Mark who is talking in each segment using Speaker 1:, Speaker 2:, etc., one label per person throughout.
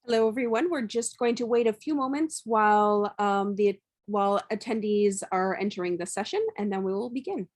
Speaker 1: Hello, everyone. We're just going to wait a few moments while attendees are entering the session, and then we will begin.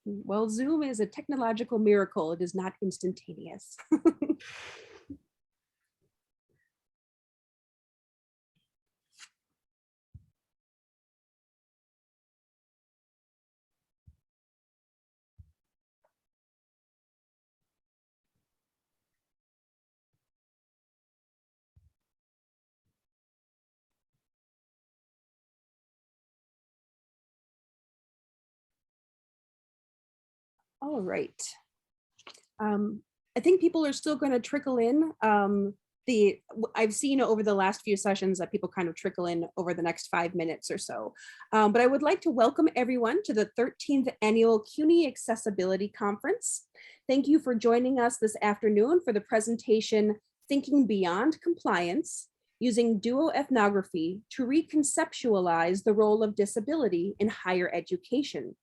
Speaker 1: Well, Zoom is a technological miracle. It is not instantaneous. All right. I think people are still going to trickle in. I've seen over the last few sessions that people kind of trickle in over the next 5 minutes or so. But I would like to welcome everyone to the 13th Annual CUNY Accessibility Conference. Thank you for joining us this afternoon for the presentation, Thinking Beyond Compliance, using Duoethnography to reconceptualize the role of disability in higher education.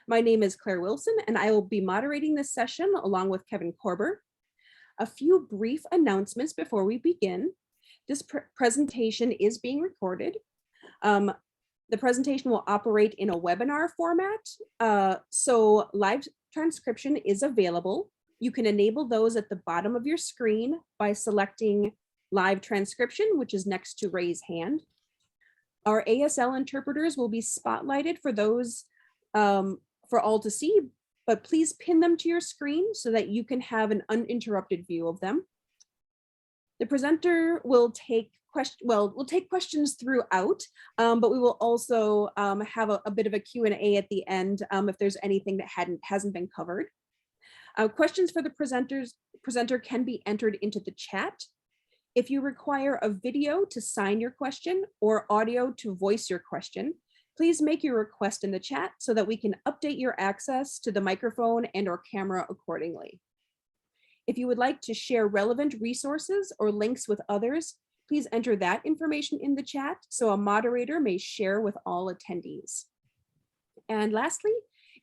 Speaker 1: My name is Claire Wilson, and I will be moderating this session along with Kevin Korber. A few brief announcements before we begin. This presentation is being recorded. The presentation will operate in a webinar format, so live transcription is available. You can enable those at the bottom of your screen by selecting live transcription, which is next to raise hand. Our ASL interpreters will be spotlighted for those for all to see, but please pin them to your screen so that you can have an uninterrupted view of them. The presenter will take questions throughout, but we will also have a bit of a Q&A at the end if there's anything that hasn't been covered. Questions for the presenter can be entered into the chat. If you require a video to sign your question or audio to voice your question, please make your request in the chat so that we can update your access to the microphone and or camera accordingly. If you would like to share relevant resources or links with others, please enter that information in the chat so a moderator may share with all attendees. And lastly,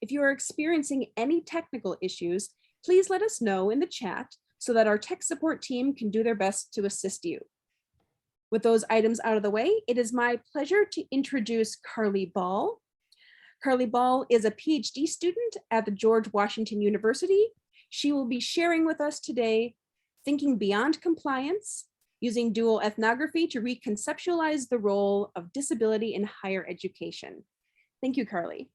Speaker 1: if you are experiencing any technical issues, please let us know in the chat so that our tech support team can do their best to assist you. With those items out of the way, it is my pleasure to introduce Carly Ball. Carly Ball is a PhD student at the George Washington University. She will be sharing with us today, Thinking Beyond Compliance, using Duoethnography to reconceptualize the role of disability in higher education. Thank you, Carly.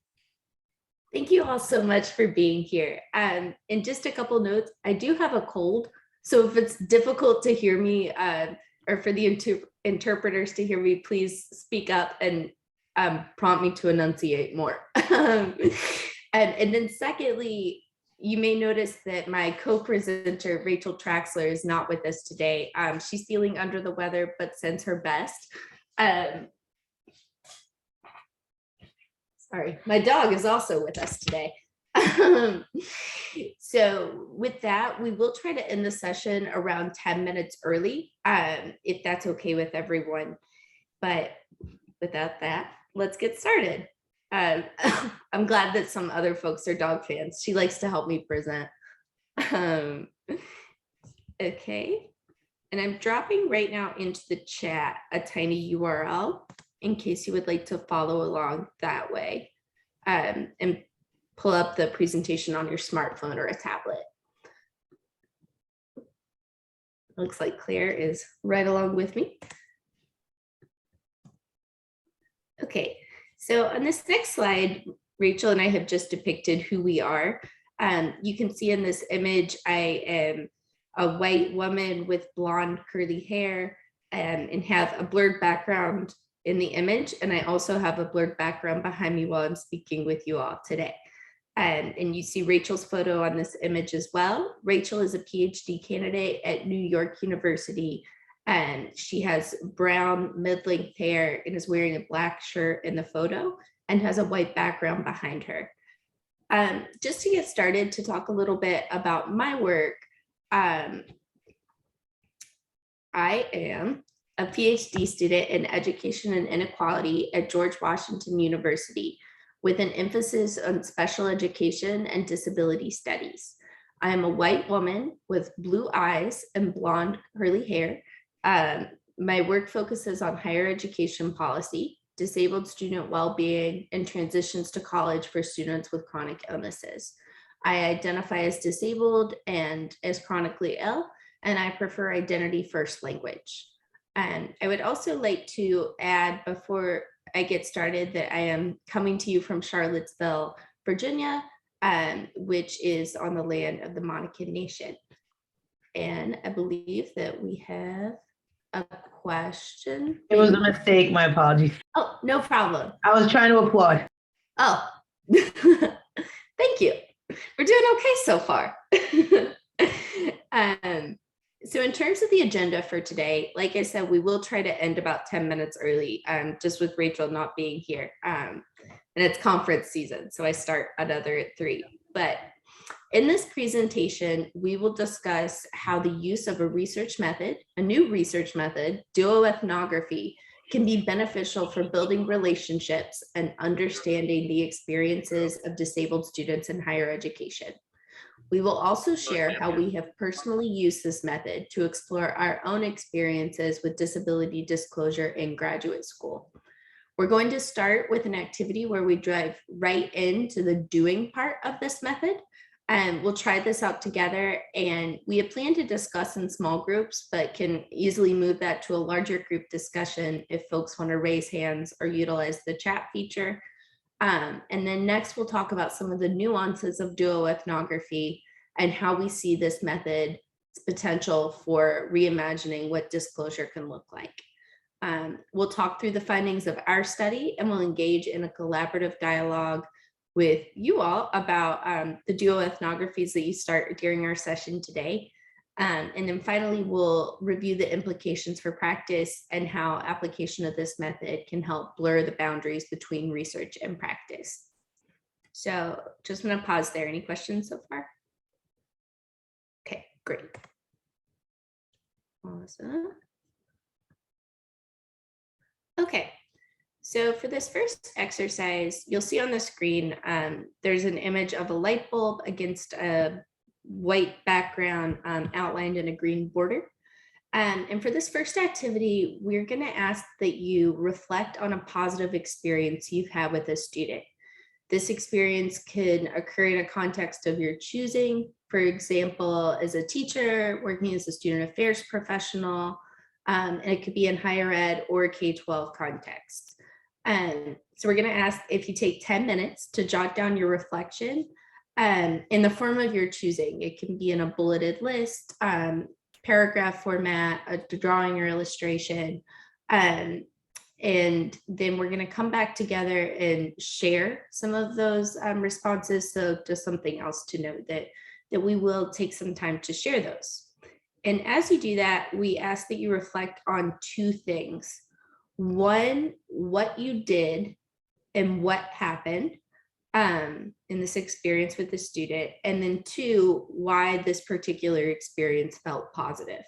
Speaker 2: Thank you all so much for being here. And just a couple notes, I do have a cold, so if it's difficult to hear me, or for the interpreters to hear me, please speak up and prompt me to enunciate more. And then secondly, you may notice that my co-presenter, Rachel Traxler, is not with us today. She's feeling under the weather, but sends her best. Sorry, my dog is also with us today. So with that, we will try to end the session around 10 minutes early, if that's okay with everyone. But without that, let's get started. I'm glad that some other folks are dog fans. She likes to help me present. Okay, and I'm dropping right now into the chat a tiny URL in case you would like to follow along that way, and pull up the presentation on your smartphone or a tablet. Looks like Claire is right along with me. Okay, so on this next slide, Rachel and I have just depicted who we are. You can see in this image, I am a white woman with blonde curly hair and have a blurred background in the image. And I also have a blurred background behind me while I'm speaking with you all today. And you see Rachel's photo on this image as well. Rachel is a PhD candidate at New York University, and she has brown mid-length hair and is wearing a black shirt in the photo. and has a white background behind her. Just to get started, to talk a little bit about my work, I am a PhD student in education and inequality at George Washington University, with an emphasis on special education and disability studies. I am a white woman with blue eyes and blonde curly hair. My work focuses on higher education policy, disabled student well-being, and transitions to college for students with chronic illnesses. I identify as disabled and as chronically ill, and I prefer identity first language. And I would also like to add, before I get started, that I am coming to you from Charlottesville, Virginia, which is on the land of the Monacan Nation. And I believe that we have a question.
Speaker 3: It was a mistake. My apologies.
Speaker 2: Oh, no problem.
Speaker 3: I was trying to applaud.
Speaker 2: Oh, thank you. We're doing okay so far. So in terms of the agenda for today, like I said, we will try to end about 10 minutes early, just with Rachel not being here. And it's conference season, so I start another at 3. But in this presentation, we will discuss how the use of a research method, a new research method, duoethnography, can be beneficial for building relationships and understanding the experiences of disabled students in higher education. We will also share how we have personally used this method to explore our own experiences with disability disclosure in graduate school. We're going to start with an activity where we dive right into the doing part of this method. And we'll try this out together, and we have planned to discuss in small groups, but can easily move that to a larger group discussion if folks want to raise hands or utilize the chat feature. And then next, we'll talk about some of the nuances of duoethnography and how we see this method's potential for reimagining what disclosure can look like. We'll talk through the findings of our study, and we'll engage in a collaborative dialogue with you all about the duoethnographies that you start during our session today. And then finally, we'll review the implications for practice and how application of this method can help blur the boundaries between research and practice. So just gonna pause there. Any questions so far? Okay, great. Awesome. Okay, so for this first exercise, you'll see on the screen, there's an image of a light bulb against a white background outlined in a green border. And for this first activity, we're going to ask that you reflect on a positive experience you've had with a student. This experience can occur in a context of your choosing, for example, as a teacher, working as a student affairs professional, and it could be in higher ed or K-12 context. So we're going to ask if you take 10 minutes to jot down your reflection in the form of your choosing. It can be in a bulleted list, paragraph format, a drawing or illustration. And then we're going to come back together and share some of those responses. So just something else to note, that we will take some time to share those. And as you do that, we ask that you reflect on 2 things. One, what you did and what happened in this experience with the student. And then 2, why this particular experience felt positive.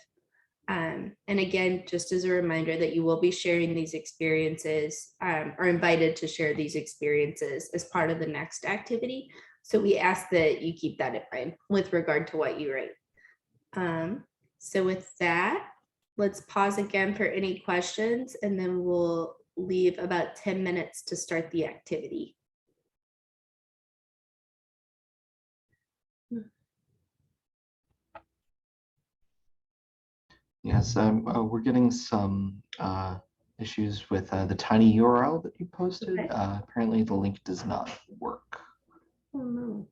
Speaker 2: And again, just as a reminder that you will be sharing these experiences, or invited to share these experiences as part of the next activity. So we ask that you keep that in mind with regard to what you write. So with that, let's pause again for any questions, and then we'll leave about 10 minutes to start the activity.
Speaker 4: Yes, we're getting some issues with the tiny URL that you posted.
Speaker 2: Okay.
Speaker 4: Apparently the link does not work.
Speaker 2: Oh no.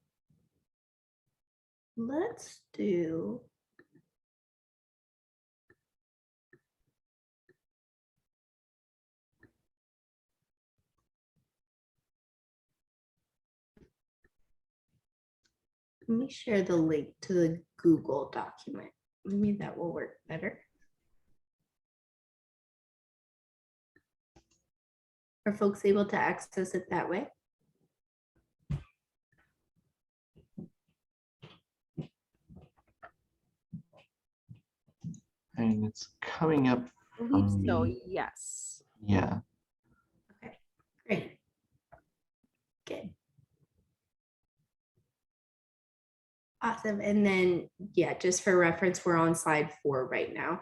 Speaker 2: Let's do. Let me share the link to the Google document. Maybe that will work better. Are folks able to access it that way?
Speaker 4: And it's coming up
Speaker 1: I believe
Speaker 4: for
Speaker 1: so,
Speaker 4: me.
Speaker 1: yes.
Speaker 4: Yeah.
Speaker 2: Okay, great. Good. Awesome. And then, yeah, just for reference, we're on slide 4 right now.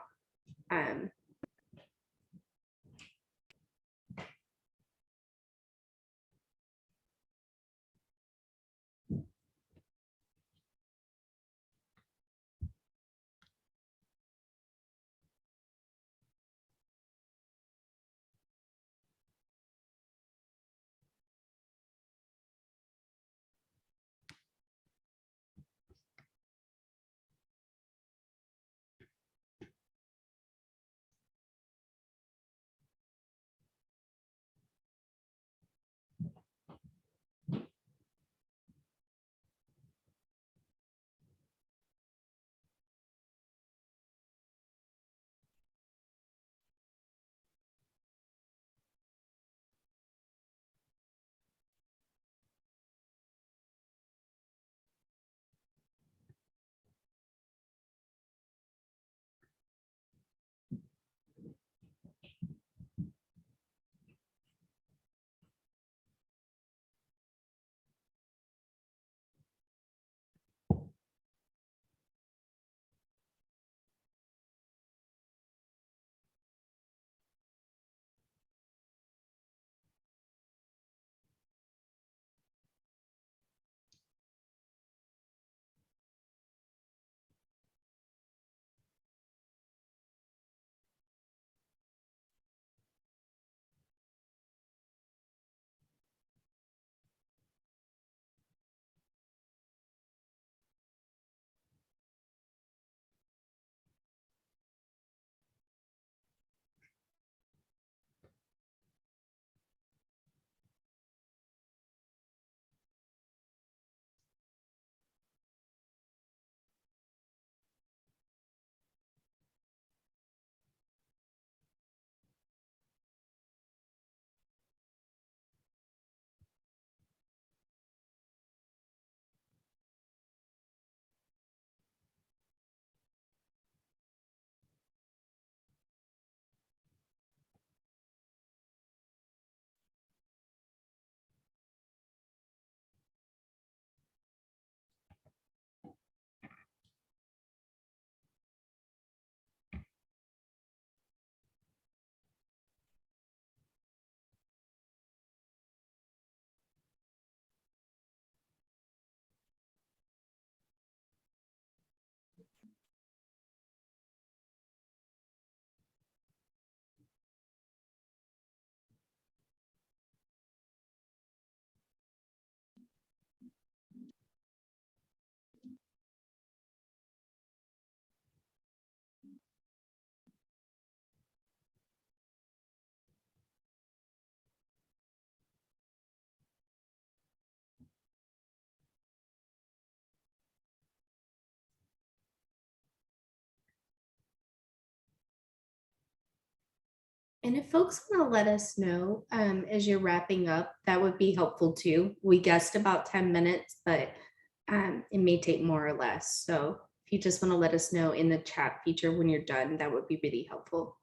Speaker 2: And if folks want to let us know as you're wrapping up, that would be helpful too. We guessed about 10 minutes, but it may take more or less. So if you just want to let us know in the chat feature when you're done, that would be really helpful.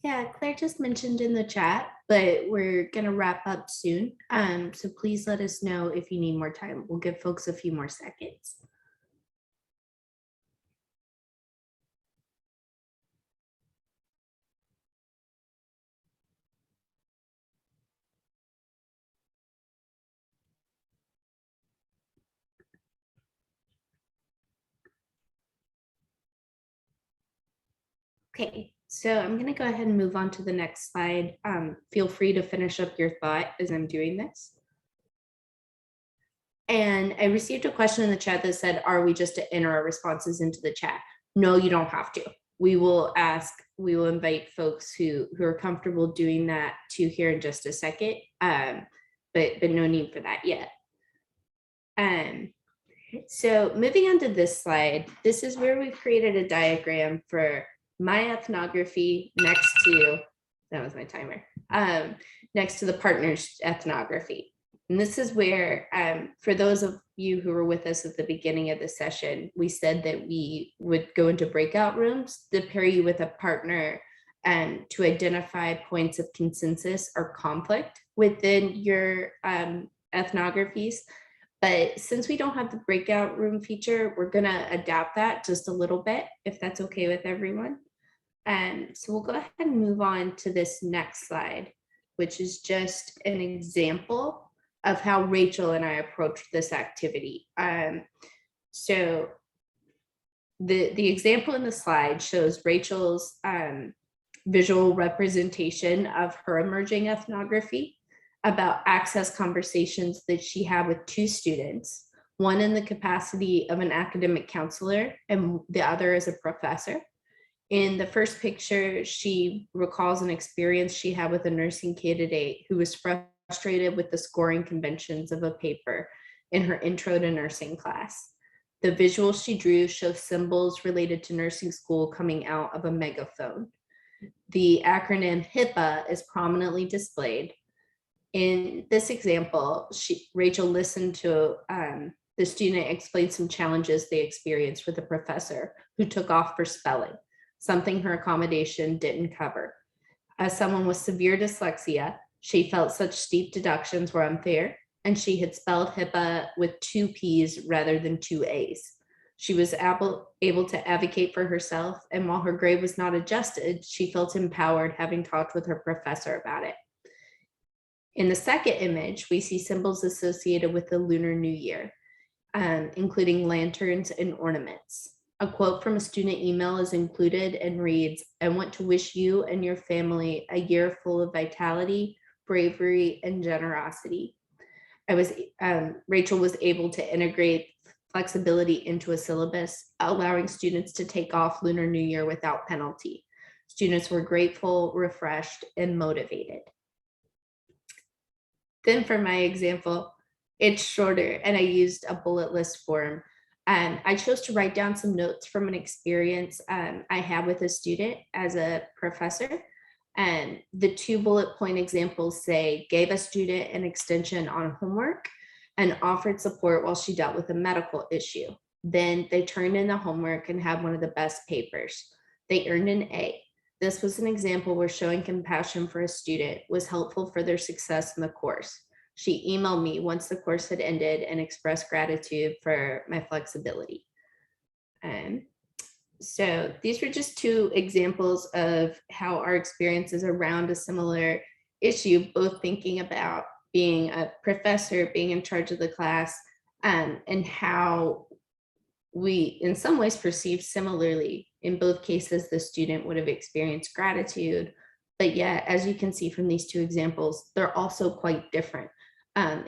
Speaker 2: Yeah, Claire just mentioned in the chat, but we're gonna wrap up soon. So please let us know if you need more time. We'll give folks a few more seconds. Okay, so I'm gonna go ahead and move on to the next slide. Feel free to finish up your thought as I'm doing this. And I received a question in the chat that said, are we just to enter our responses into the chat? No, you don't have to. We will invite folks who are comfortable doing that to here in just a second, but no need for that yet. So moving on to this slide, this is where we've created a diagram for my ethnography next to, that was my timer, next to the partners ethnography. And this is where, for those of you who were with us at the beginning of the session, we said that we would go into breakout rooms to pair you with a partner and to identify points of consensus or conflict within your ethnographies. But since we don't have the breakout room feature, we're gonna adapt that just a little bit, if that's okay with everyone. So we'll go ahead and move on to this next slide, which is just an example of how Rachel and I approached this activity. So the example in the slide shows Rachel's visual representation of her emerging ethnography about access conversations that she had with two students, one in the capacity of an academic counselor and the other as a professor. In the first picture, she recalls an experience she had with a nursing candidate who was frustrated with the scoring conventions of a paper in her intro to nursing class. The visuals she drew show symbols related to nursing school coming out of a megaphone. The acronym HIPAA is prominently displayed. In this example, Rachel listened to the student explain some challenges they experienced with a professor who took off for spelling, something her accommodation didn't cover. As someone with severe dyslexia, she felt such steep deductions were unfair, and she had spelled HIPAA with 2 P's rather than 2 A's. She was able to advocate for herself, and while her grade was not adjusted, she felt empowered having talked with her professor about it. In the second image, we see symbols associated with the Lunar New Year, including lanterns and ornaments. A quote from a student email is included and reads, "I want to wish you and your family a year full of vitality, bravery, and generosity." Rachel was able to integrate flexibility into a syllabus, allowing students to take off Lunar New Year without penalty. Students were grateful, refreshed, and motivated. Then for my example, it's shorter and I used a bullet list form. I chose to write down some notes from an experience I had with a student as a professor. And the 2 bullet point examples say, gave a student an extension on homework and offered support while she dealt with a medical issue. Then they turned in the homework and had one of the best papers. They earned an A. This was an example where showing compassion for a student was helpful for their success in the course. She emailed me once the course had ended and expressed gratitude for my flexibility. So these were just 2 examples of how our experiences around a similar issue, both thinking about being a professor, being in charge of the class, and how we in some ways perceive similarly. In both cases, the student would have experienced gratitude, but yet, as you can see from these 2 examples, they're also quite different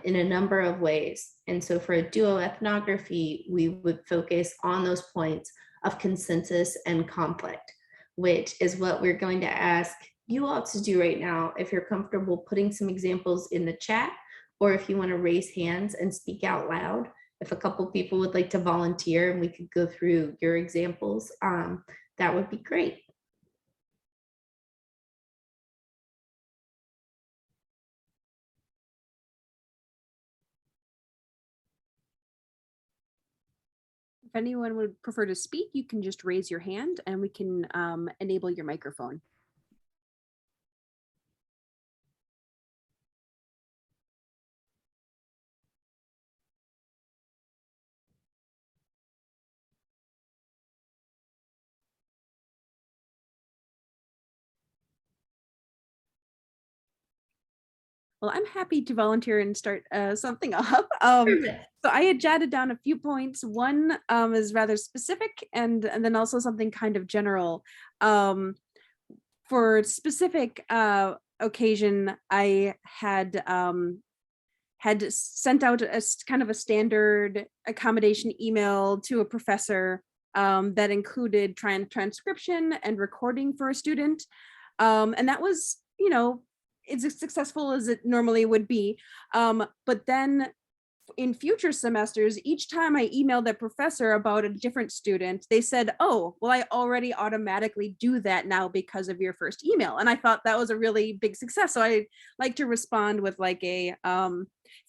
Speaker 2: in a number of ways. And so for a duoethnography, we would focus on those points of consensus and conflict, which is what we're going to ask you all to do right now. If you're comfortable putting some examples in the chat, or if you want to raise hands and speak out loud, if a couple people would like to volunteer and we could go through your examples, that would be great.
Speaker 1: If anyone would prefer to speak, you can just raise your hand and we can enable your microphone. Well, I'm happy to volunteer and start something up.
Speaker 2: Perfect.
Speaker 1: So I had jotted down a few points. One is rather specific, and then also something kind of general. For specific occasion, I had sent out kind of a standard accommodation email to a professor that included transcription and recording for a student. And that was, it's as successful as it normally would be. But then in future semesters, each time I emailed that professor about a different student, they said, oh, well, I already automatically do that now because of your first email. And I thought that was a really big success. So I like to respond with like a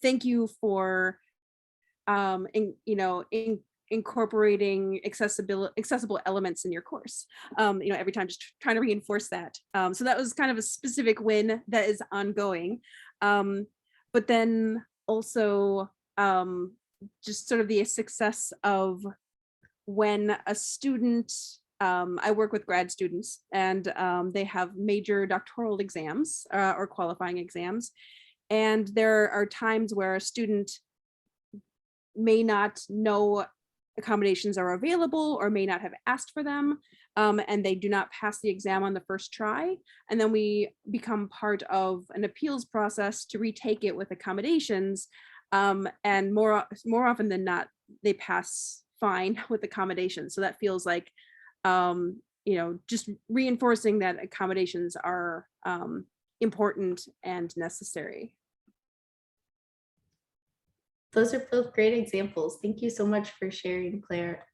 Speaker 1: thank you for incorporating accessible elements in your course. Every time, just trying to reinforce that. So that was kind of a specific win that is ongoing. But then also just sort of the success of when a student, I work with grad students, and they have major doctoral exams or qualifying exams. And there are times where a student may not know accommodations are available or may not have asked for them, and they do not pass the exam on the first try. And then we become part of an appeals process to retake it with accommodations. And more often than not, they pass fine with accommodations. So that feels like, just reinforcing that accommodations are important and necessary.
Speaker 2: Those are both great examples. Thank you so much for sharing, Claire.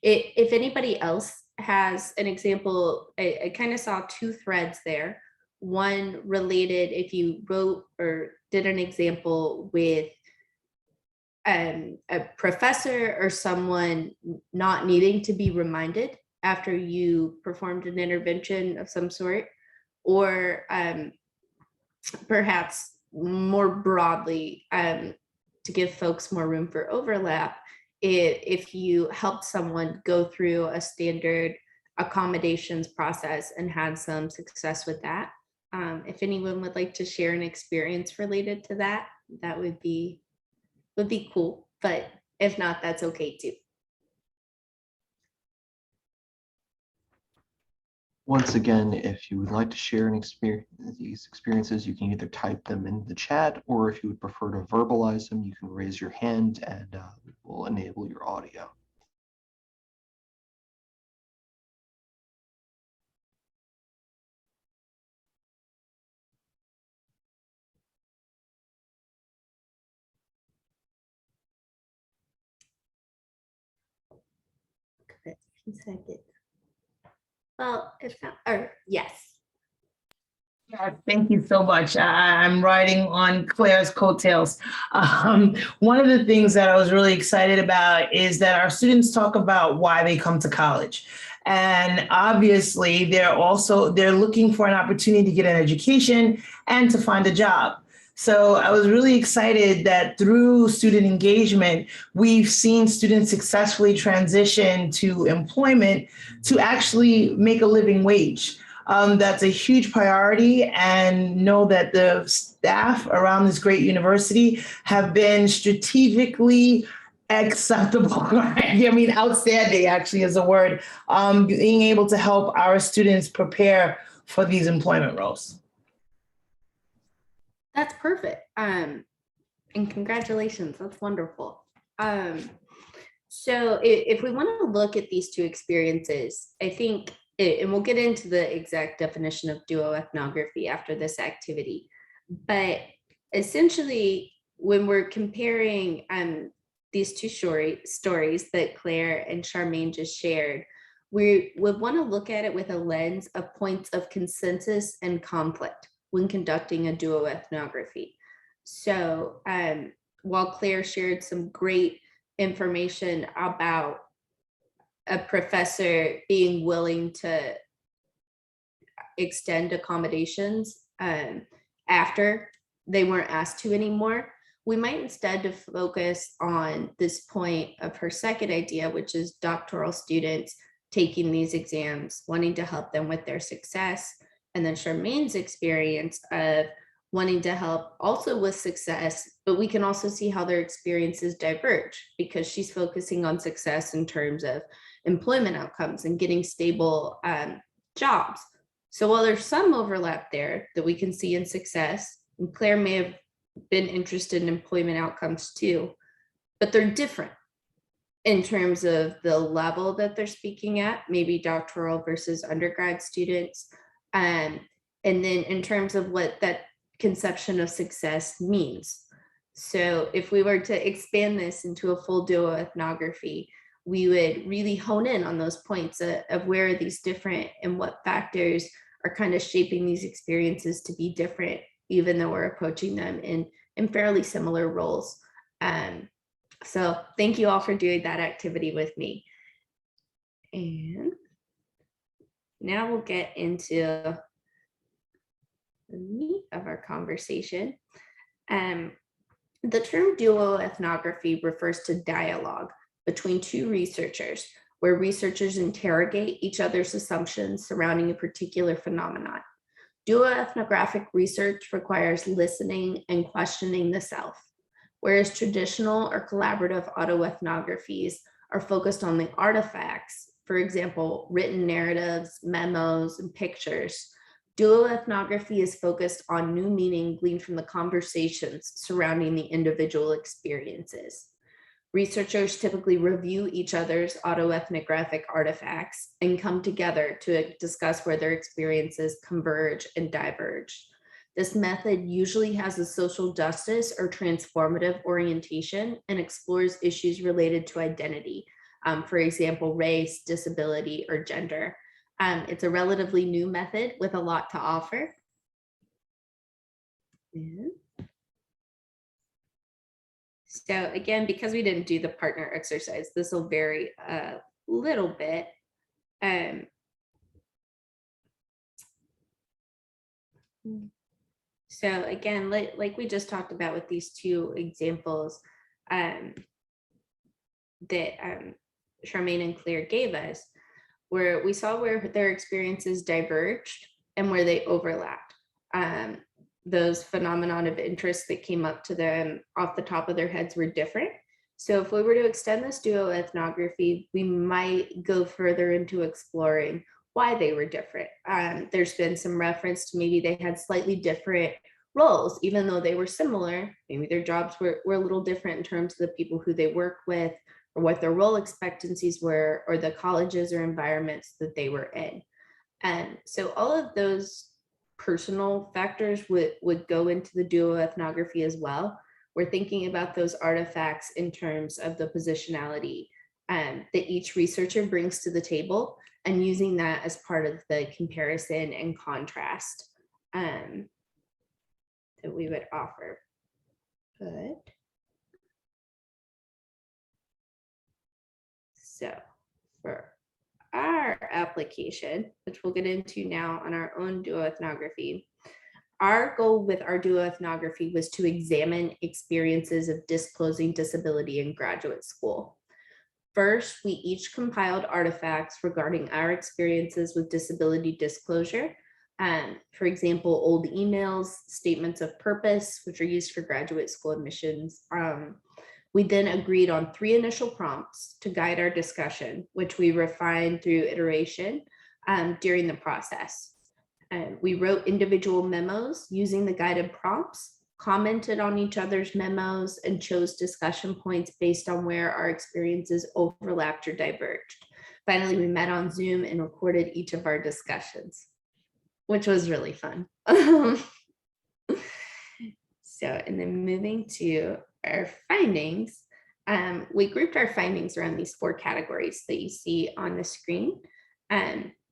Speaker 2: If anybody else has an example, I kind of saw two threads there. One related if you wrote or did an example with a professor or someone not needing to be reminded after you performed an intervention of some sort, or perhaps more broadly, to give folks more room for overlap, if you helped someone go through a standard accommodations process and had some success with that. If anyone would like to share an experience related to that, that would be cool. But if not, that's okay too.
Speaker 4: Once again, if you would like to share these experiences, you can either type them in the chat, or if you would prefer to verbalize them, you can raise your hand and we'll enable your audio.
Speaker 2: Second. Well, if not, or yes.
Speaker 3: Thank you so much. I'm riding on Claire's coattails. One of the things that I was really excited about is that our students talk about why they come to college. And obviously, they're looking for an opportunity to get an education and to find a job. So I was really excited that through student engagement, we've seen students successfully transition to employment to actually make a living wage. That's a huge priority, and know that the staff around this great university have been strategically acceptable. I mean, outstanding actually is a word, being able to help our students prepare for these employment roles.
Speaker 2: That's perfect. And congratulations, that's wonderful. So if we want to look at these two experiences, I think, and we'll get into the exact definition of duoethnography after this activity, but essentially when we're comparing these two stories that Claire and Charmaine just shared, we would want to look at it with a lens of points of consensus and conflict when conducting a duoethnography. So while Claire shared some great information about a professor being willing to extend accommodations after they weren't asked to anymore, we might instead to focus on this point of her second idea, which is doctoral students taking these exams, wanting to help them with their success. And then Charmaine's experience of wanting to help also with success, but we can also see how their experiences diverge because she's focusing on success in terms of employment outcomes and getting stable jobs. So while there's some overlap there that we can see in success, and Claire may have been interested in employment outcomes too, but they're different in terms of the level that they're speaking at, maybe doctoral versus undergrad students. And then in terms of what that conception of success means. So if we were to expand this into a full duoethnography, we would really hone in on those points of where are these different and what factors are kind of shaping these experiences to be different, even though we're approaching them in fairly similar roles. So thank you all for doing that activity with me. And now we'll get into the meat of our conversation. The term duoethnography refers to dialogue between two researchers, where researchers interrogate each other's assumptions surrounding a particular phenomenon. Duoethnographic research requires listening and questioning the self, whereas traditional or collaborative autoethnographies are focused on the artifacts, for example, written narratives, memos, and pictures. Duoethnography is focused on new meaning gleaned from the conversations surrounding the individual experiences. Researchers typically review each other's autoethnographic artifacts and come together to discuss where their experiences converge and diverge. This method usually has a social justice or transformative orientation and explores issues related to identity, for example, race, disability, or gender. It's a relatively new method with a lot to offer. So again, because we didn't do the partner exercise, this will vary a little bit. So again, like we just talked about with these two examples that Charmaine and Claire gave us, where we saw where their experiences diverged and where they overlapped. Those phenomenon of interest that came up to them off the top of their heads were different. So if we were to extend this duoethnography, we might go further into exploring why they were different. There's been some reference to maybe they had slightly different roles, even though they were similar. Maybe their jobs were a little different in terms of the people who they work with, or what their role expectancies were, or the colleges or environments that they were in. And so all of those personal factors would go into the duoethnography as well. We're thinking about those artifacts in terms of the positionality that each researcher brings to the table, and using that as part of the comparison and contrast that we would offer. Good. So for our application, which we'll get into now on our own duoethnography, our goal with our duoethnography was to examine experiences of disclosing disability in graduate school. First, we each compiled artifacts regarding our experiences with disability disclosure. For example, old emails, statements of purpose, which are used for graduate school admissions. We then agreed on 3 initial prompts to guide our discussion, which we refined through iteration during the process. We wrote individual memos using the guided prompts, commented on each other's memos, and chose discussion points based on where our experiences overlapped or diverged. Finally, we met on Zoom and recorded each of our discussions, which was really fun. So, and then moving to our findings, we grouped our findings around these 4 categories that you see on the screen.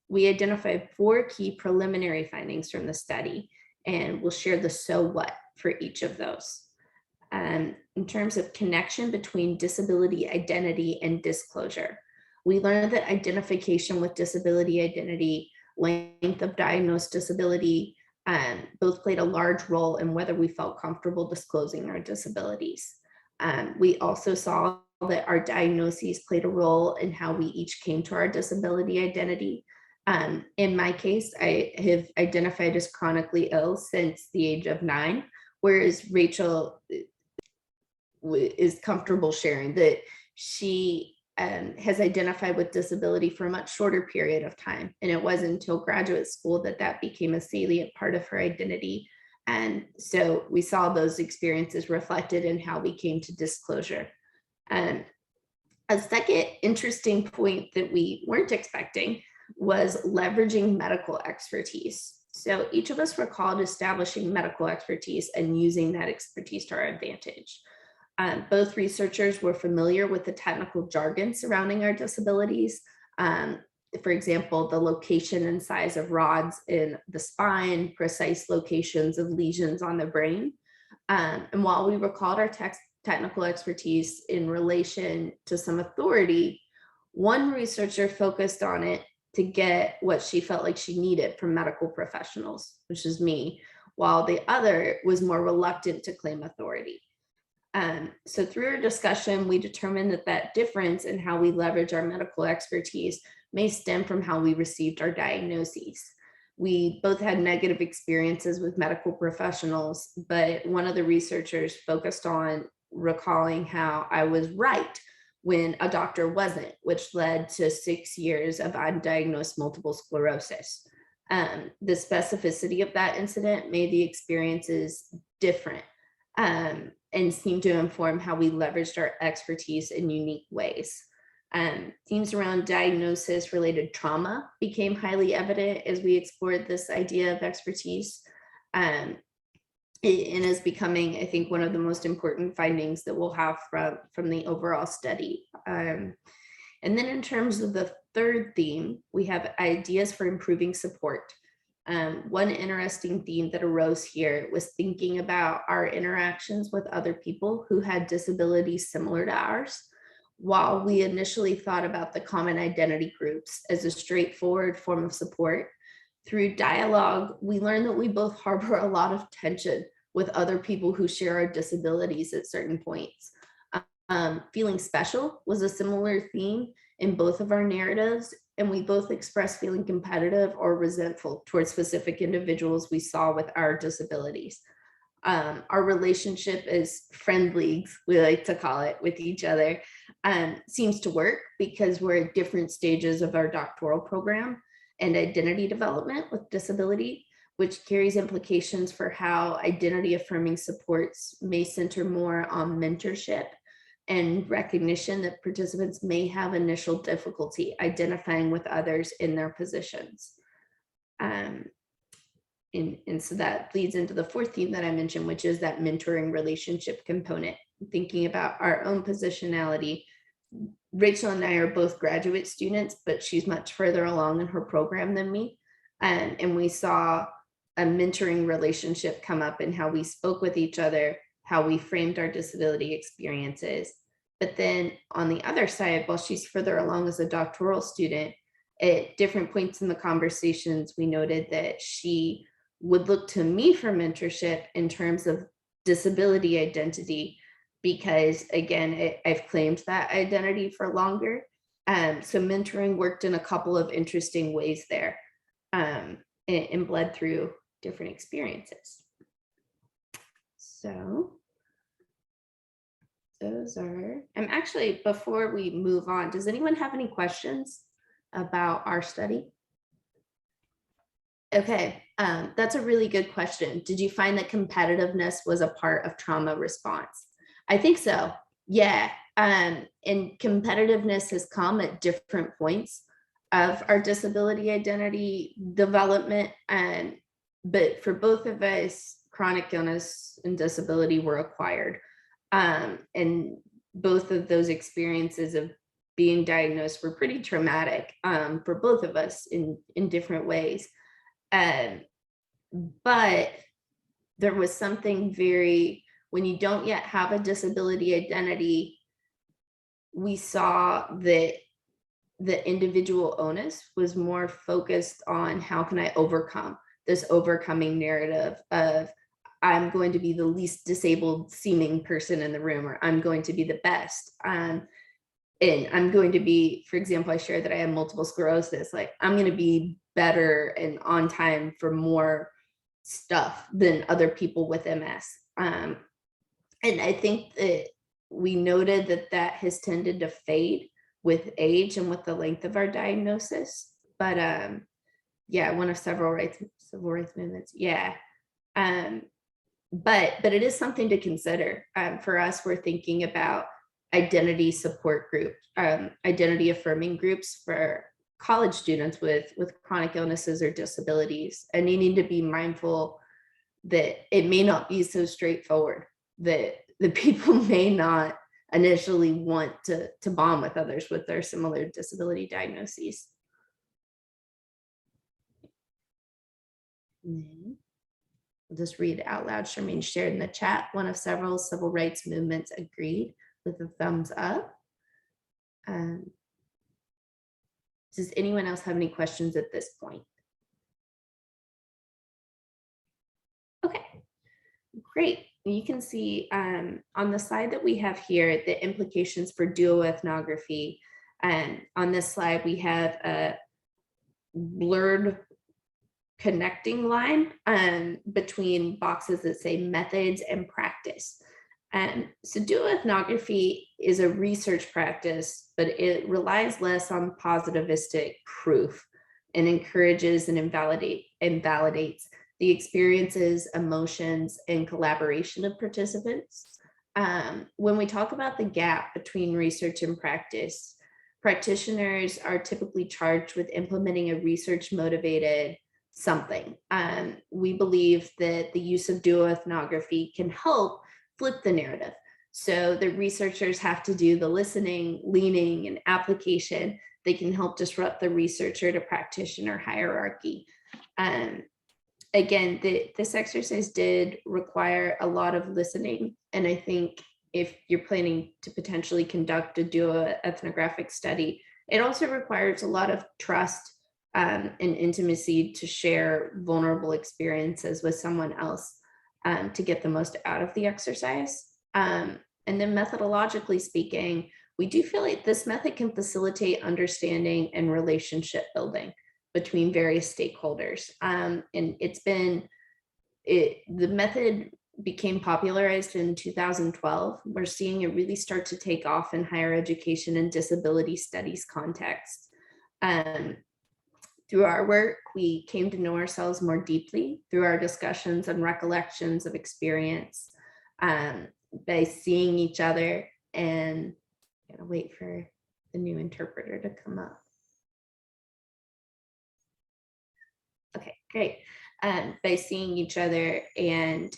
Speaker 2: We identified 4 key preliminary findings from the study, and we'll share the so what for each of those. In terms of connection between disability identity and disclosure, we learned that identification with disability identity, length of diagnosed disability, both played a large role in whether we felt comfortable disclosing our disabilities. We also saw that our diagnoses played a role in how we each came to our disability identity. In my case, I have identified as chronically ill since the age of 9, whereas Rachel is comfortable sharing that she has identified with disability for a much shorter period of time. And it wasn't until graduate school that that became a salient part of her identity. And so we saw those experiences reflected in how we came to disclosure. A second interesting point that we weren't expecting was leveraging medical expertise. So each of us recalled establishing medical expertise and using that expertise to our advantage. Both researchers were familiar with the technical jargon surrounding our disabilities. For example, the location and size of rods in the spine, precise locations of lesions on the brain. And while we recalled our technical expertise in relation to some authority, one researcher focused on it to get what she felt like she needed from medical professionals, which is me, while the other was more reluctant to claim authority. So through our discussion, we determined that that difference in how we leverage our medical expertise may stem from how we received our diagnoses. We both had negative experiences with medical professionals, but one of the researchers focused on recalling how I was right when a doctor wasn't, which led to 6 years of undiagnosed multiple sclerosis. The specificity of that incident made the experiences different and seemed to inform how we leveraged our expertise in unique ways. Themes around diagnosis-related trauma became highly evident as we explored this idea of expertise. And is becoming, I think, one of the most important findings that we'll have from the overall study. And then in terms of the third theme, we have ideas for improving support. One interesting theme that arose here was thinking about our interactions with other people who had disabilities similar to ours. While we initially thought about the common identity groups as a straightforward form of support, through dialogue, we learned that we both harbor a lot of tension with other people who share our disabilities at certain points. Feeling special was a similar theme in both of our narratives, and we both expressed feeling competitive or resentful towards specific individuals we saw with our disabilities. Our relationship as friend leagues, we like to call it, with each other, seems to work because we're at different stages of our doctoral program and identity development with disability, which carries implications for how identity affirming supports may center more on mentorship and recognition that participants may have initial difficulty identifying with others in their positions. And so that leads into the fourth theme that I mentioned, which is that mentoring relationship component, thinking about our own positionality. Rachel and I are both graduate students, but she's much further along in her program than me. And we saw a mentoring relationship come up in how we spoke with each other, how we framed our disability experiences. But then on the other side, while she's further along as a doctoral student, at different points in the conversations, we noted that she would look to me for mentorship in terms of disability identity, because again, I've claimed that identity for longer. So mentoring worked in a couple of interesting ways there, and bled through different experiences. So those are, actually, before we move on, does anyone have any questions about our study? Okay, that's a really good question. Did you find that competitiveness was a part of trauma response? I think so, yeah. And competitiveness has come at different points of our disability identity development. But for both of us, chronic illness and disability were acquired. And both of those experiences of being diagnosed were pretty traumatic for both of us in different ways. But there was something very, when you don't yet have a disability identity, we saw that the individual onus was more focused on how can I overcome this overcoming narrative of I'm going to be the least disabled seeming person in the room, or I'm going to be the best. and I'm going to be, for example, I shared that I have multiple sclerosis, like I'm going to be better and on time for more stuff than other people with MS. And I think that we noted that that has tended to fade with age and with the length of our diagnosis. But yeah, one of civil rights movements. Yeah. But it is something to consider. For us, we're thinking about identity support groups, identity affirming groups for college students with chronic illnesses or disabilities, and needing to be mindful that it may not be so straightforward, that the people may not initially want to bond with others with their similar disability diagnoses. And then I'll just read it out loud. Charmaine shared in the chat, one of several civil rights movements agreed with a thumbs up. Does anyone else have any questions at this point? Okay, great. You can see on the slide that we have here, the implications for duoethnography. And on this slide, we have a blurred connecting line between boxes that say methods and practice. So duoethnography is a research practice, but it relies less on positivistic proof and encourages and invalidates the experiences, emotions, and collaboration of participants. When we talk about the gap between research and practice, practitioners are typically charged with implementing a research-motivated something. We believe that the use of duoethnography can help flip the narrative. So the researchers have to do the listening, leaning, and application. They can help disrupt the researcher to practitioner hierarchy. Again, this exercise did require a lot of listening. And I think if you're planning to potentially conduct a duoethnographic study, it also requires a lot of trust and intimacy to share vulnerable experiences with someone else to get the most out of the exercise. And then methodologically speaking, we do feel like this method can facilitate understanding and relationship building between various stakeholders. And the method became popularized in 2012. We're seeing it really start to take off in higher education and disability studies context. Through our work, we came to know ourselves more deeply through our discussions and recollections of experience, by seeing each other, and I'm gonna wait for the new interpreter to come up. Okay, great. By seeing each other and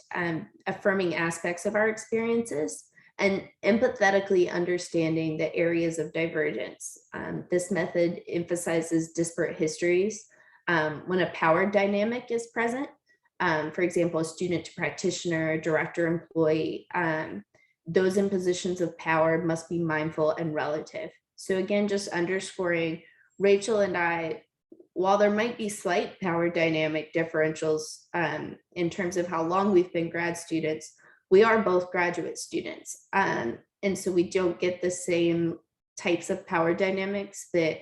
Speaker 2: affirming aspects of our experiences and empathetically understanding the areas of divergence. This method emphasizes disparate histories when a power dynamic is present. For example, a student to practitioner, director employee, those in positions of power must be mindful and relative. So again, just underscoring, Rachel and I, while there might be slight power dynamic differentials in terms of how long we've been grad students, we are both graduate students. And so we don't get the same types of power dynamics that,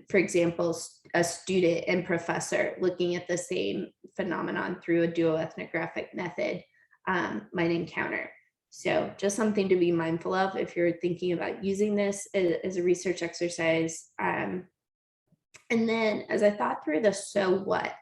Speaker 2: for example, a student and professor looking at the same phenomenon through a duoethnographic method might encounter. So just something to be mindful of if you're thinking about using this as a research exercise. And then as I thought through the so what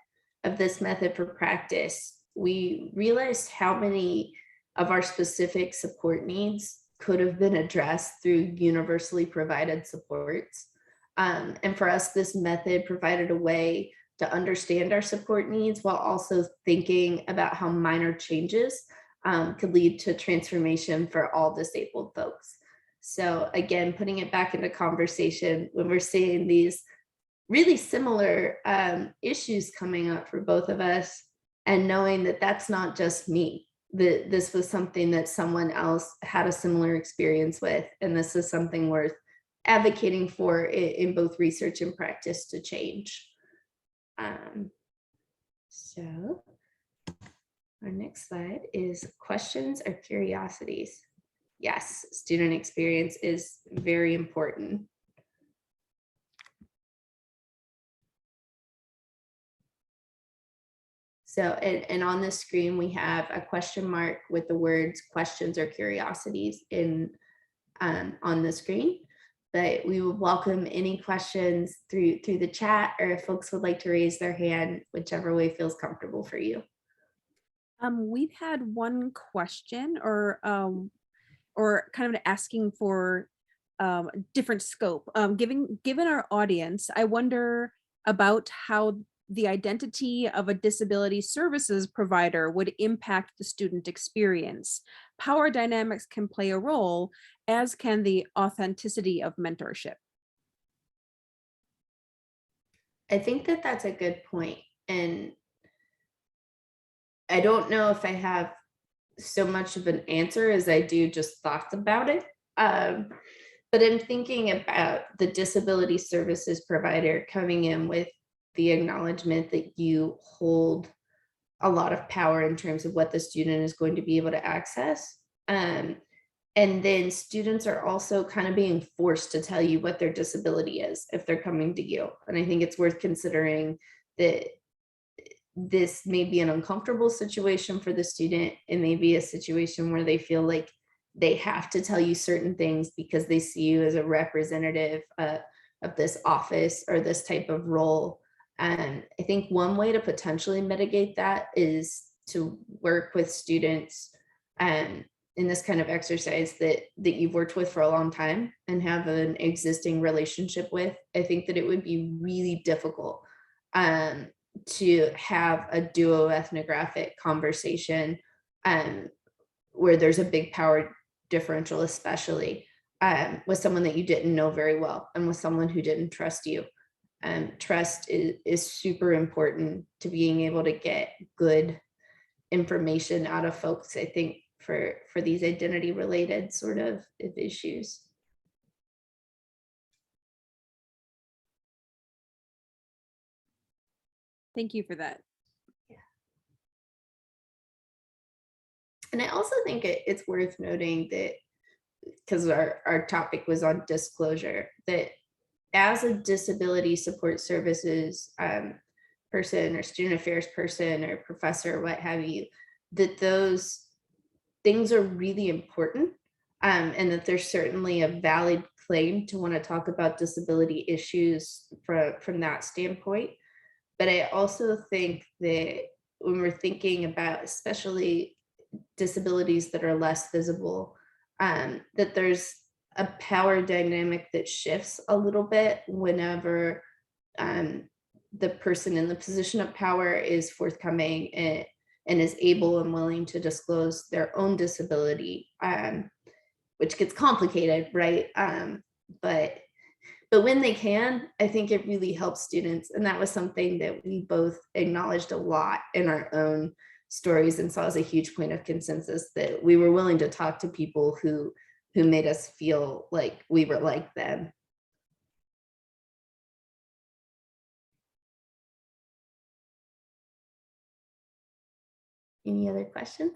Speaker 2: of this method for practice, we realized how many of our specific support needs could have been addressed through universally provided supports. And for us, this method provided a way to understand our support needs while also thinking about how minor changes could lead to transformation for all disabled folks. So again, putting it back into conversation when we're seeing these really similar issues coming up for both of us, and knowing that that's not just me, that this was something that someone else had a similar experience with, and this is something worth advocating for in both research and practice to change. So our next slide is questions or curiosities. yes, student experience is very important. So, and on the screen, we have a question mark with the words questions or curiosities in on the screen. But we would welcome any questions through the chat, or if folks would like to raise their hand, whichever way feels comfortable for you.
Speaker 1: We've had one question or kind of asking for different scope. Given our audience, I wonder about how the identity of a disability services provider would impact the student experience. Power dynamics can play a role, as can the authenticity of mentorship.
Speaker 2: I think that that's a good point. And I don't know if I have so much of an answer as I do just thoughts about it. But I'm thinking about the disability services provider coming in with the acknowledgement that you hold a lot of power in terms of what the student is going to be able to access. And then students are also kind of being forced to tell you what their disability is if they're coming to you. And I think it's worth considering that this may be an uncomfortable situation for the student. It may be a situation where they feel like they have to tell you certain things because they see you as a representative of this office or this type of role. And I think one way to potentially mitigate that is to work with students in this kind of exercise that you've worked with for a long time and have an existing relationship with. I think that it would be really difficult to have a duoethnographic conversation where there's a big power differential, especially with someone that you didn't know very well and with someone who didn't trust you. Trust is super important to being able to get good information out of folks, I think, for these identity related sort of issues.
Speaker 1: Thank you for that.
Speaker 2: Yeah. And I also think it's worth noting that, because our topic was on disclosure, that as a disability support services person or student affairs person or professor, what have you, that those things are really important, and that there's certainly a valid claim to want to talk about disability issues from that standpoint. But I also think that when we're thinking about especially disabilities that are less visible, that there's a power dynamic that shifts a little bit whenever the person in the position of power is forthcoming and is able and willing to disclose their own disability, which gets complicated, right? But when they can, I think it really helps students. And that was something that we both acknowledged a lot in our own stories and saw as a huge point of consensus, that we were willing to talk to people who made us feel like we were like them. Any other questions?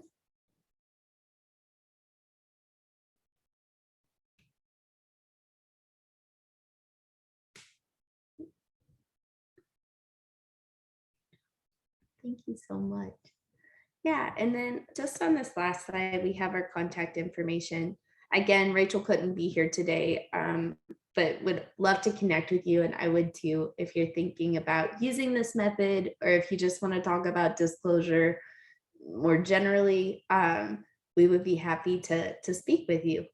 Speaker 2: Thank you so much. Yeah, and then just on this last slide, we have our contact information. Again, Rachel couldn't be here today, but would love to connect with you, and I would too, if you're thinking about using this method, or if you just want to talk about disclosure more generally, we would be happy to speak with you.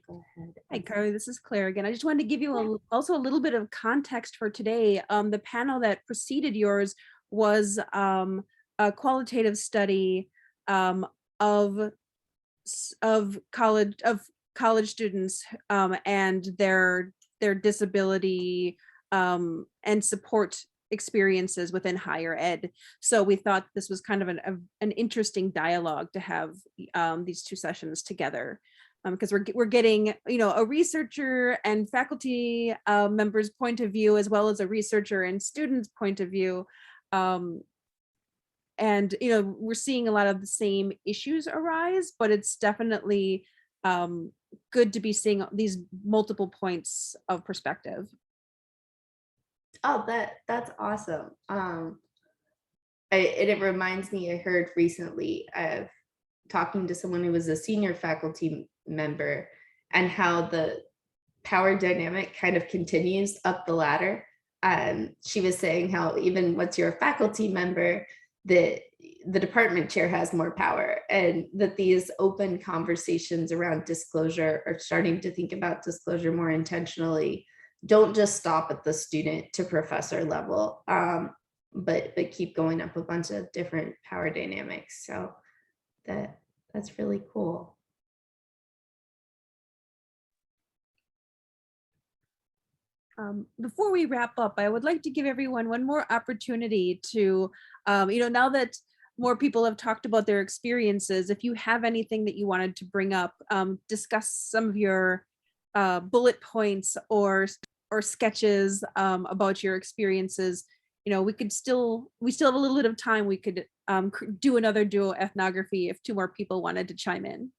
Speaker 2: Go ahead.
Speaker 1: Hi, Carly, this is Claire again. I just wanted to give you also a little bit of context for today. The panel that preceded yours was a qualitative study of college students and their disability and support experiences within higher ed. So we thought this was kind of an interesting dialogue to have these two sessions together. Because we're getting, a researcher and faculty members' point of view, as well as a researcher and students' point of view. and we're seeing a lot of the same issues arise, but it's definitely good to be seeing these multiple points of perspective.
Speaker 2: Oh, that's awesome. It reminds me, I heard recently of talking to someone who was a senior faculty member, and how the power dynamic kind of continues up the ladder. She was saying how even once you're a faculty member, the department chair has more power, and that these open conversations around disclosure, or starting to think about disclosure more intentionally, don't just stop at the student to professor level, but keep going up a bunch of different power dynamics. So that's really cool.
Speaker 1: Before we wrap up, I would like to give everyone one more opportunity to, now that more people have talked about their experiences, if you have anything that you wanted to bring up, discuss some of your bullet points or sketches about your experiences. We still have a little bit of time. We could do another duoethnography if 2 more people wanted to chime in.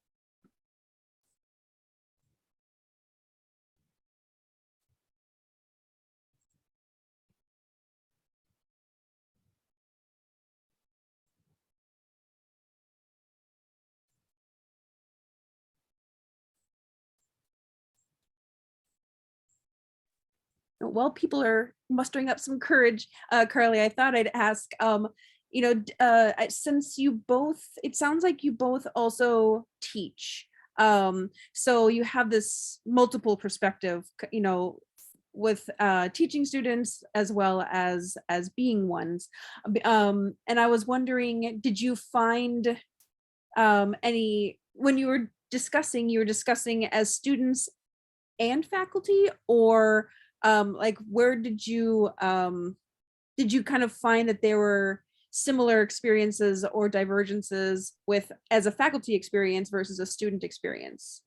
Speaker 1: While people are mustering up some courage, Carly, I thought I'd ask, since you both, it sounds like you both also teach. So you have this multiple perspective, with teaching students as well as being ones. And I was wondering, did you find any, when you were discussing as students and faculty, or like where did you kind of find that there were similar experiences or divergences with as a faculty experience versus a student experience?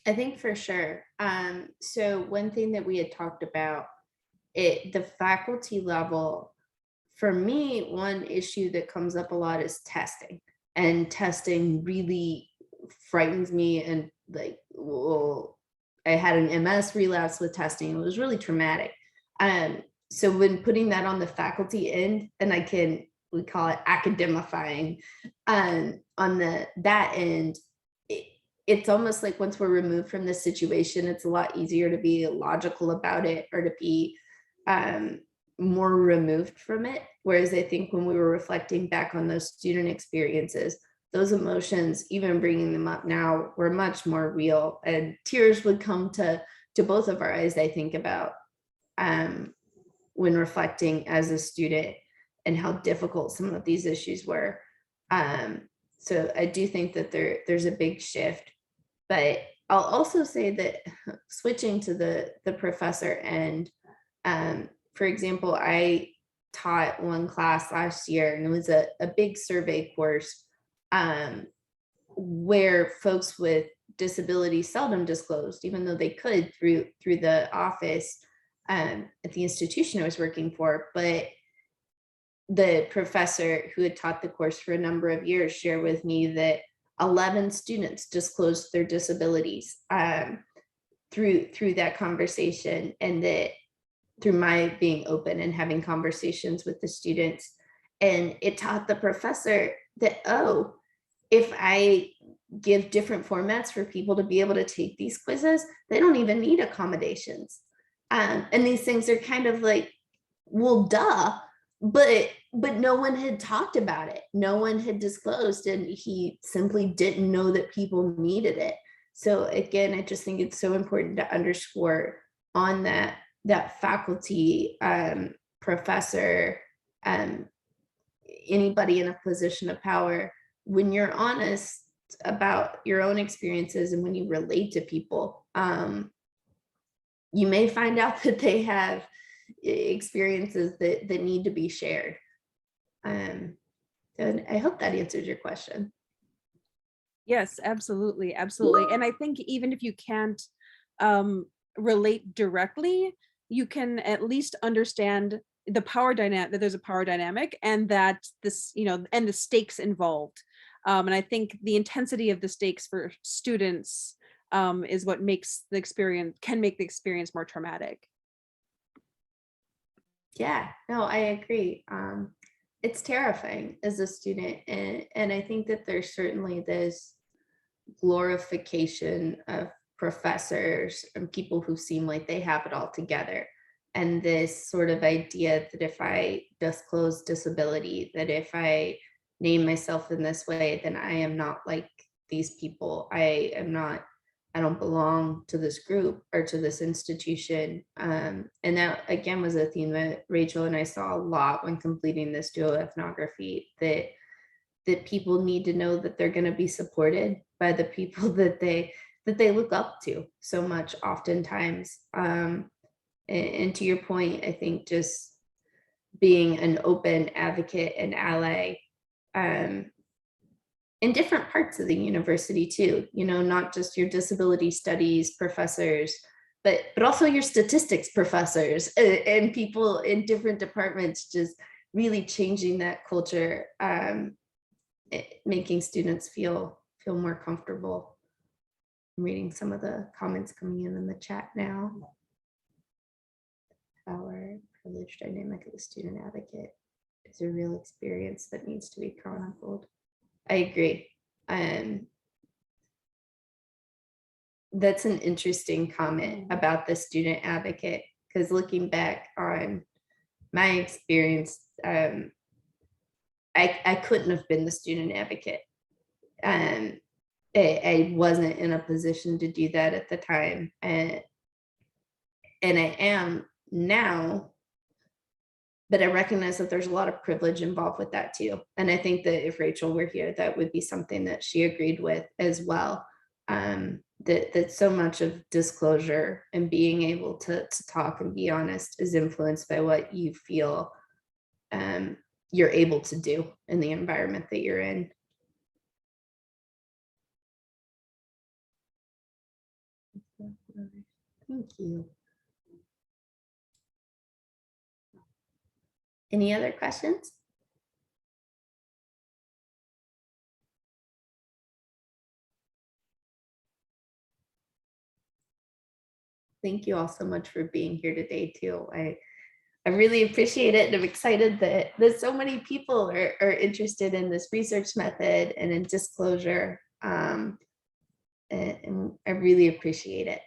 Speaker 2: I think for sure. So one thing that we had talked about, the faculty level, for me, one issue that comes up a lot is testing. And testing really frightens me. And like, well, I had an MS relapse with testing. It was really traumatic. So when putting that on the faculty end, and we call it academifying, on that end, it's almost like once we're removed from this situation, it's a lot easier to be logical about it, or to be more removed from it. Whereas I think when we were reflecting back on those student experiences, those emotions, even bringing them up now, were much more real, and tears would come to both of our eyes, I think, about when reflecting as a student and how difficult some of these issues were. So I do think that there's a big shift, but I'll also say that switching to the professor end, for example, I taught one class last year, and it was a big survey course, where folks with disabilities seldom disclosed, even though they could through the office at the institution I was working for. But the professor who had taught the course for a number of years shared with me that 11 students disclosed their disabilities through that conversation, and that through my being open and having conversations with the students. And it taught the professor that, oh, if I give different formats for people to be able to take these quizzes, they don't even need accommodations. And these things are kind of like, well, duh, but no one had talked about it. No one had disclosed, and he simply didn't know that people needed it. So again, I just think it's so important to underscore on that faculty, professor, anybody in a position of power, when you're honest about your own experiences and when you relate to people, you may find out that they have experiences that need to be shared. And I hope that answers your question.
Speaker 1: Yes, absolutely. Absolutely. And I think even if you can't relate directly, you can at least understand the power dynamic, that there's a power dynamic, and that this, and the stakes involved. And I think the intensity of the stakes for students is what makes the experience, can make the experience more traumatic.
Speaker 2: Yeah, no, I agree. It's terrifying as a student. And I think that there's certainly this glorification of professors and people who seem like they have it all together. And this sort of idea that if I disclose disability, that if I name myself in this way, then I am not like these people. I don't belong to this group or to this institution. And that again was a theme that Rachel and I saw a lot when completing this duoethnography, that people need to know that they're going to be supported by the people that they look up to so much oftentimes. And to your point, I think just being an open advocate and ally in different parts of the university too, not just your disability studies professors, but also your statistics professors and people in different departments, just really changing that culture, making students feel more comfortable. I'm reading some of the comments coming in the chat now. Power, privilege dynamic of the student advocate is a real experience that needs to be chronicled. I agree. That's an interesting comment about the student advocate, because looking back on my experience, I couldn't have been the student advocate. I wasn't in a position to do that at the time. And I am now, but I recognize that there's a lot of privilege involved with that too. And I think that if Rachel were here, that would be something that she agreed with as well. That so much of disclosure and being able to talk and be honest is influenced by what you feel you're able to do in the environment that you're in. Thank you. Any other questions? Thank you all so much for being here today too. I really appreciate it, and I'm excited that so many people are interested in this research method and in disclosure. And I really appreciate it.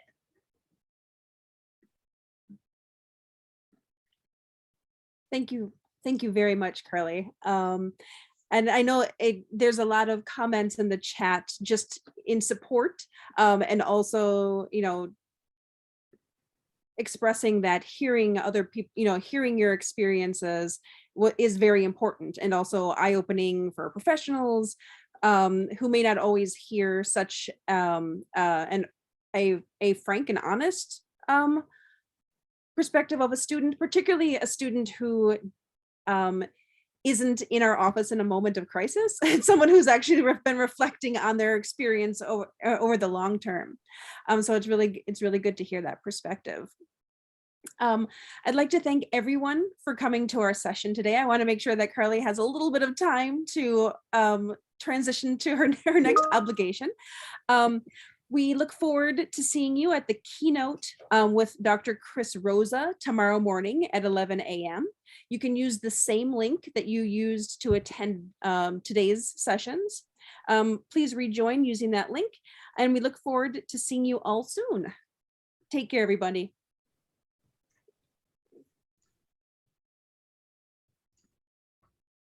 Speaker 1: Thank you. Thank you very much, Carly. And I know there's a lot of comments in the chat just in support, and also, expressing that hearing other people, hearing your experiences is very important, and also eye-opening for professionals who may not always hear such a frank and honest perspective of a student, particularly a student who isn't in our office in a moment of crisis. It's someone who's actually been reflecting on their experience over the long term. So it's really good to hear that perspective. I'd like to thank everyone for coming to our session today. I want to make sure that Carly has a little bit of time to transition to her next obligation. We look forward to seeing you at the keynote with Dr. Chris Rosa tomorrow morning at 11 a.m. You can use the same link that you used to attend today's sessions. Please rejoin using that link, and we look forward to seeing you all soon. Take care, everybody.